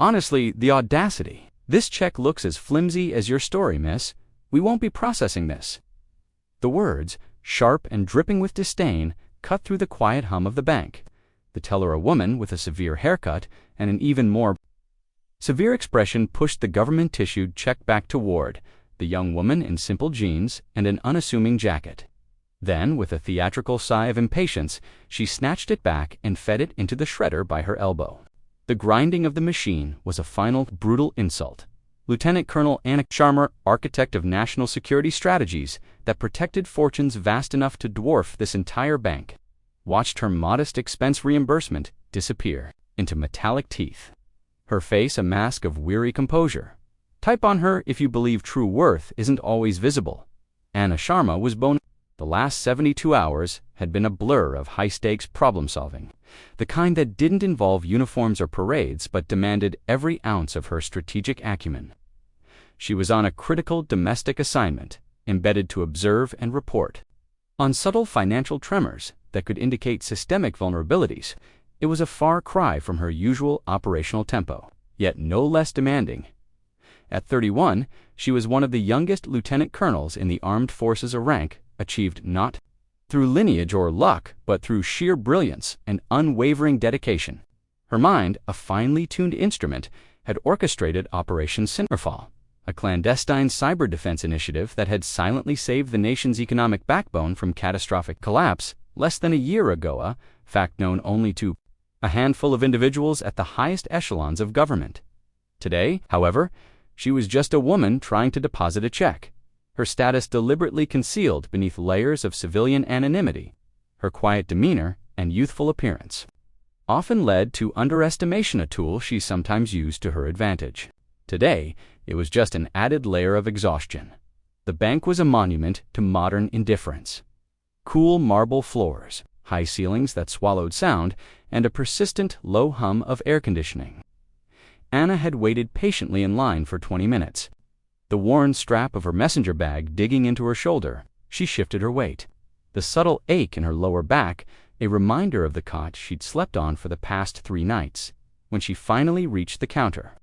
Honestly, the audacity. This check looks as flimsy as your story, miss. We won't be processing this. The words, sharp and dripping with disdain, cut through the quiet hum of the bank. The teller, a woman with a severe haircut and an even more severe expression, pushed the government-issued check back toward the young woman in simple jeans and an unassuming jacket. Then, with a theatrical sigh of impatience, she snatched it back and fed it into the shredder by her elbow. The grinding of the machine was a final, brutal insult. Lieutenant Colonel Anna Sharma, architect of national security strategies that protected fortunes vast enough to dwarf this entire bank, watched her modest expense reimbursement disappear into metallic teeth. Her face a mask of weary composure. Type on her if you believe true worth isn't always visible. Anna Sharma was bone. The last 72 hours had been a blur of high-stakes problem-solving, the kind that didn't involve uniforms or parades but demanded every ounce of her strategic acumen. She was on a critical domestic assignment, embedded to observe and report on subtle financial tremors that could indicate systemic vulnerabilities. It was a far cry from her usual operational tempo, yet no less demanding. At 31, she was one of the youngest lieutenant colonels in the armed forces, a rank achieved not through lineage or luck, but through sheer brilliance and unwavering dedication. Her mind, a finely tuned instrument, had orchestrated Operation Cinderfall, a clandestine cyber defense initiative that had silently saved the nation's economic backbone from catastrophic collapse less than a year ago, a fact known only to a handful of individuals at the highest echelons of government. Today, however, she was just a woman trying to deposit a check, her status deliberately concealed beneath layers of civilian anonymity. Her quiet demeanor and youthful appearance often led to underestimation, a tool she sometimes used to her advantage. Today, it was just an added layer of exhaustion. The bank was a monument to modern indifference. Cool marble floors, high ceilings that swallowed sound, and a persistent low hum of air conditioning. Anna had waited patiently in line for 20 minutes. The worn strap of her messenger bag digging into her shoulder, she shifted her weight. The subtle ache in her lower back, a reminder of the cot she'd slept on for the past 3 nights, when she finally reached the counter.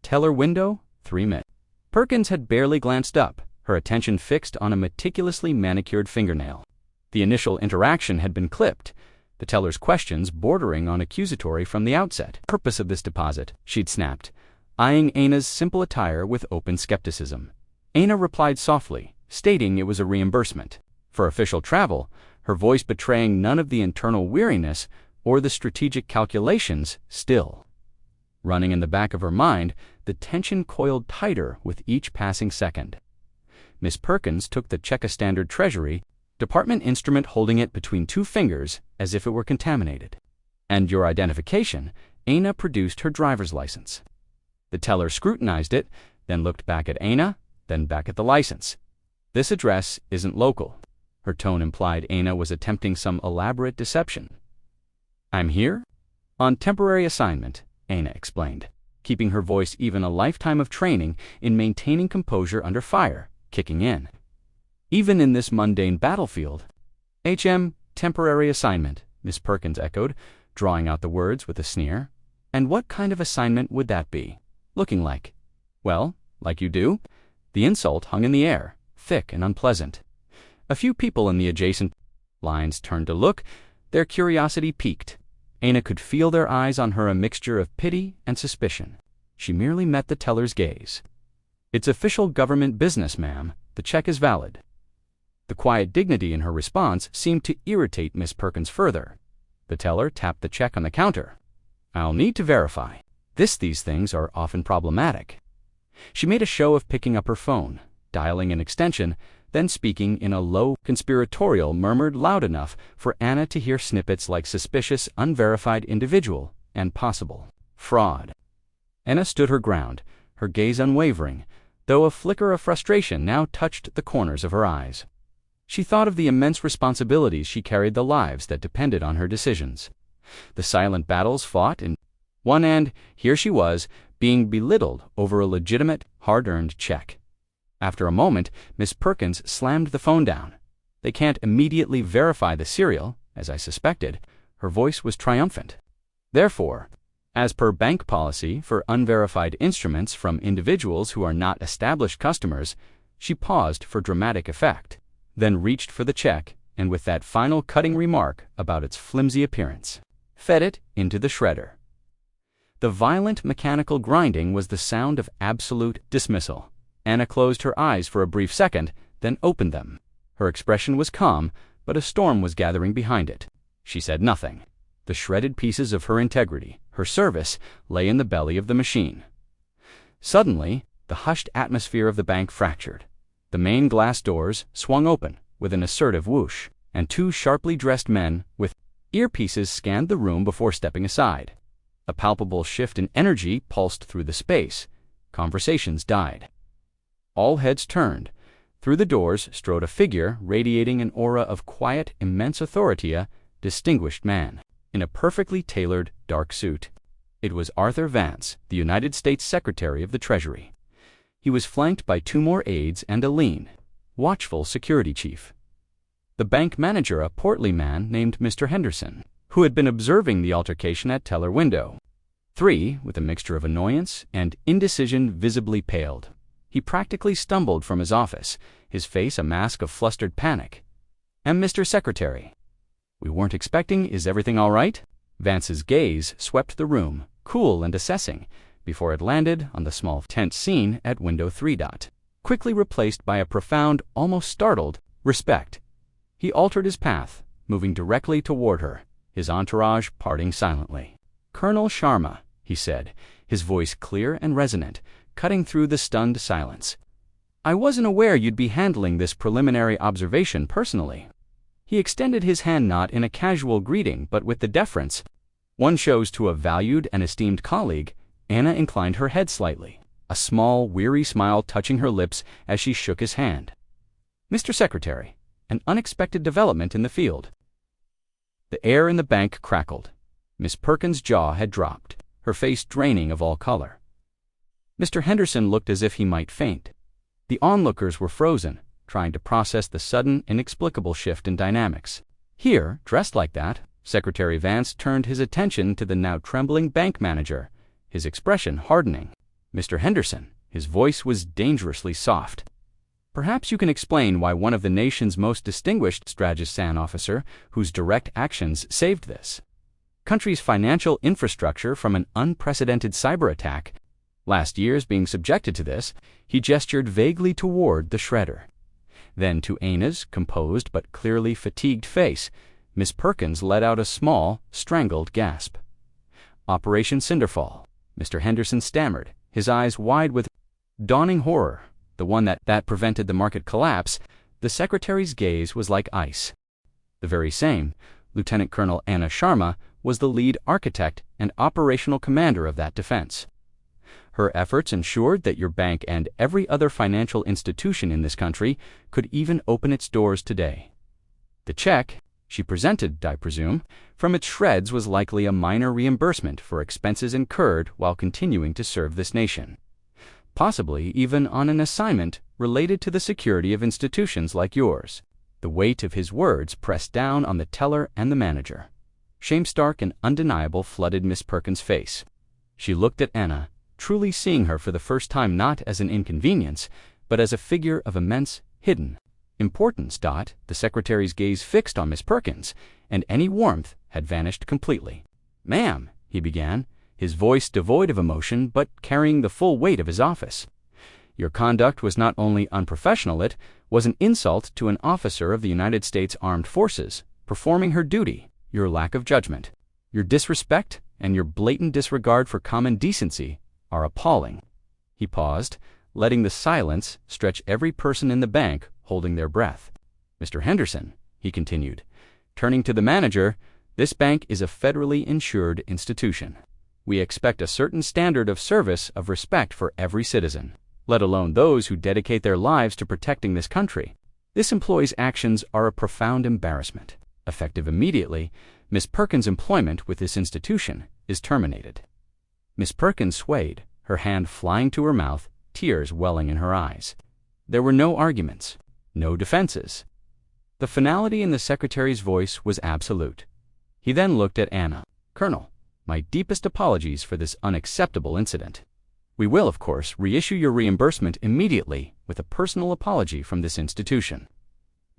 Teller window, 3 minutes. Perkins had barely glanced up, her attention fixed on a meticulously manicured fingernail. The initial interaction had been clipped, the teller's questions bordering on accusatory from the outset. Purpose of this deposit, she'd snapped, eyeing Anna's simple attire with open skepticism. Anna replied softly, stating it was a reimbursement for official travel, her voice betraying none of the internal weariness or the strategic calculations. Still, running in the back of her mind, the tension coiled tighter with each passing second. Miss Perkins took the check, a standard Treasury Department instrument, holding it between 2 fingers as if it were contaminated. And your identification? Anna produced her driver's license. The teller scrutinized it, then looked back at Anna, then back at the license. This address isn't local. Her tone implied Anna was attempting some elaborate deception. I'm here on temporary assignment, Anna explained, keeping her voice even, a lifetime of training in maintaining composure under fire kicking in. Even in this mundane battlefield. Temporary assignment, Miss Perkins echoed, drawing out the words with a sneer. And what kind of assignment would that be? Looking like? Well, like you do. The insult hung in the air, thick and unpleasant. A few people in the adjacent lines turned to look, their curiosity piqued. Anna could feel their eyes on her, a mixture of pity and suspicion. She merely met the teller's gaze. It's official government business, ma'am. The check is valid. The quiet dignity in her response seemed to irritate Miss Perkins further. The teller tapped the check on the counter. I'll need to verify. These things are often problematic. She made a show of picking up her phone, dialing an extension, then speaking in a low, conspiratorial murmur loud enough for Anna to hear snippets like suspicious, unverified individual and possible fraud. Anna stood her ground, her gaze unwavering, though a flicker of frustration now touched the corners of her eyes. She thought of the immense responsibilities she carried, the lives that depended on her decisions, the silent battles fought in one, and here she was, being belittled over a legitimate, hard-earned check. After a moment, Miss Perkins slammed the phone down. They can't immediately verify the serial, as I suspected. Her voice was triumphant. Therefore, As per bank policy for unverified instruments from individuals who are not established customers, she paused for dramatic effect, then reached for the check, and with that final cutting remark about its flimsy appearance, fed it into the shredder. The violent mechanical grinding was the sound of absolute dismissal. Anna closed her eyes for a brief second, then opened them. Her expression was calm, but a storm was gathering behind it. She said nothing. The shredded pieces of her integrity, her service, lay in the belly of the machine. Suddenly, the hushed atmosphere of the bank fractured. The main glass doors swung open with an assertive whoosh, and two sharply dressed men with earpieces scanned the room before stepping aside. A palpable shift in energy pulsed through the space. Conversations died. All heads turned. Through the doors strode a figure radiating an aura of quiet, immense authority, a distinguished man, in a perfectly tailored, dark suit. It was Arthur Vance, the United States Secretary of the Treasury. He was flanked by two more aides and a lean, watchful security chief. The bank manager, a portly man named Mr. Henderson, who had been observing the altercation at teller window. 3, with a mixture of annoyance and indecision, visibly paled. He practically stumbled from his office, his face a mask of flustered panic. Mr. Secretary. We weren't expecting. Is everything all right? Vance's gaze swept the room, cool and assessing, before it landed on the small tent scene at window 3. Quickly replaced by a profound, almost startled, respect. He altered his path, moving directly toward her, his entourage parting silently. Colonel Sharma, he said, his voice clear and resonant, cutting through the stunned silence. I wasn't aware you'd be handling this preliminary observation personally. He extended his hand not in a casual greeting but with the deference one shows to a valued and esteemed colleague. Anna inclined her head slightly, a small, weary smile touching her lips as she shook his hand. Mr. Secretary, an unexpected development in the field. The air in the bank crackled. Miss Perkins' jaw had dropped, her face draining of all color. Mr. Henderson looked as if he might faint. The onlookers were frozen, trying to process the sudden, inexplicable shift in dynamics. Here, dressed like that, Secretary Vance turned his attention to the now trembling bank manager, his expression hardening. Mr. Henderson, his voice was dangerously soft. Perhaps you can explain why one of the nation's most distinguished Strategic officer, whose direct actions saved this country's financial infrastructure from an unprecedented cyber attack, last year's being subjected to this. He gestured vaguely toward the shredder. Then to Anna's composed but clearly fatigued face, Miss Perkins let out a small, strangled gasp. Operation Cinderfall, Mr. Henderson stammered, his eyes wide with dawning horror, the one that prevented the market collapse. The secretary's gaze was like ice. The very same, Lieutenant Colonel Anna Sharma, was the lead architect and operational commander of that defense. Her efforts ensured that your bank and every other financial institution in this country could even open its doors today. The check she presented, I presume, from its shreds was likely a minor reimbursement for expenses incurred while continuing to serve this nation, possibly even on an assignment related to the security of institutions like yours. The weight of his words pressed down on the teller and the manager. Shame stark and undeniable flooded Miss Perkins' face. She looked at Anna, truly seeing her for the first time not as an inconvenience, but as a figure of immense, hidden importance. The secretary's gaze fixed on Miss Perkins, and any warmth had vanished completely. Ma'am, he began, his voice devoid of emotion but carrying the full weight of his office. Your conduct was not only unprofessional, it was an insult to an officer of the United States Armed Forces, performing her duty. Your lack of judgment, your disrespect, and your blatant disregard for common decency are appalling. He paused, letting the silence stretch every person in the bank holding their breath. Mr. Henderson, he continued, turning to the manager, this bank is a federally insured institution. We expect a certain standard of service of respect for every citizen, let alone those who dedicate their lives to protecting this country. This employee's actions are a profound embarrassment. Effective immediately, Miss Perkins' employment with this institution is terminated. Miss Perkins swayed, her hand flying to her mouth, tears welling in her eyes. There were no arguments, no defenses. The finality in the secretary's voice was absolute. He then looked at Anna. Colonel, My deepest apologies for this unacceptable incident. We will, of course, reissue your reimbursement immediately with a personal apology from this institution."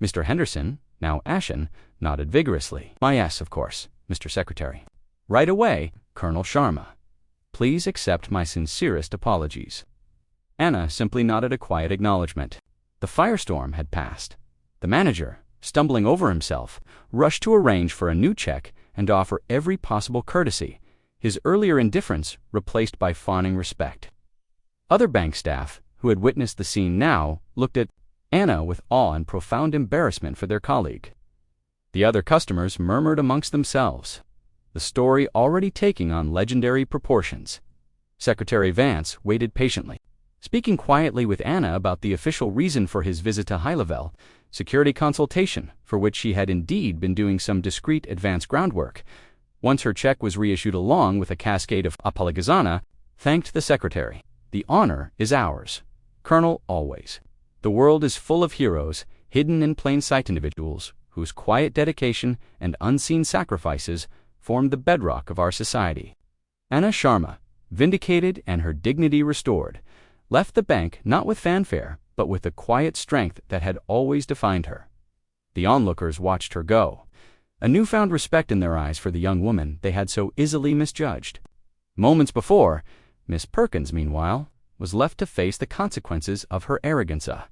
Mr. Henderson, now ashen, nodded vigorously. "Yes, of course, Mr. Secretary." "Right away, Colonel Sharma. Please accept my sincerest apologies." Anna simply nodded a quiet acknowledgement. The firestorm had passed. The manager, stumbling over himself, rushed to arrange for a new check and offer every possible courtesy, his earlier indifference replaced by fawning respect. Other bank staff, who had witnessed the scene now, looked at Anna with awe and profound embarrassment for their colleague. The other customers murmured amongst themselves, the story already taking on legendary proportions. Secretary Vance waited patiently, speaking quietly with Anna about the official reason for his visit to High-Level, security consultation, for which she had indeed been doing some discreet advance groundwork. Once her check was reissued along with a cascade of apologizana, thanked the secretary. "The honor is ours, Colonel, always. The world is full of heroes, hidden in plain sight individuals, whose quiet dedication and unseen sacrifices form the bedrock of our society." Anna Sharma, vindicated and her dignity restored, left the bank not with fanfare, but with the quiet strength that had always defined her. The onlookers watched her go, a newfound respect in their eyes for the young woman they had so easily misjudged. Moments before, Miss Perkins, meanwhile, was left to face the consequences of her arrogance, a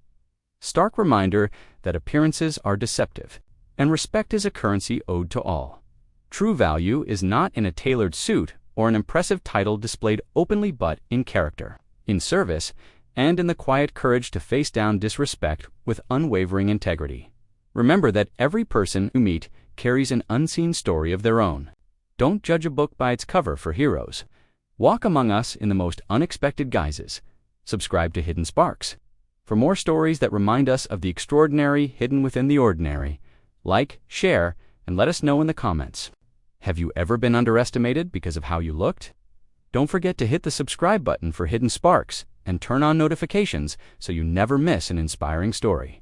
stark reminder that appearances are deceptive, and respect is a currency owed to all. True value is not in a tailored suit or an impressive title displayed openly, but in character, in service, and in the quiet courage to face down disrespect with unwavering integrity. Remember that every person you meet carries an unseen story of their own. Don't judge a book by its cover for heroes. Walk among us in the most unexpected guises. Subscribe to Hidden Sparks for more stories that remind us of the extraordinary hidden within the ordinary. Like, share, and let us know in the comments. Have you ever been underestimated because of how you looked? Don't forget to hit the subscribe button for Hidden Sparks and turn on notifications so you never miss an inspiring story.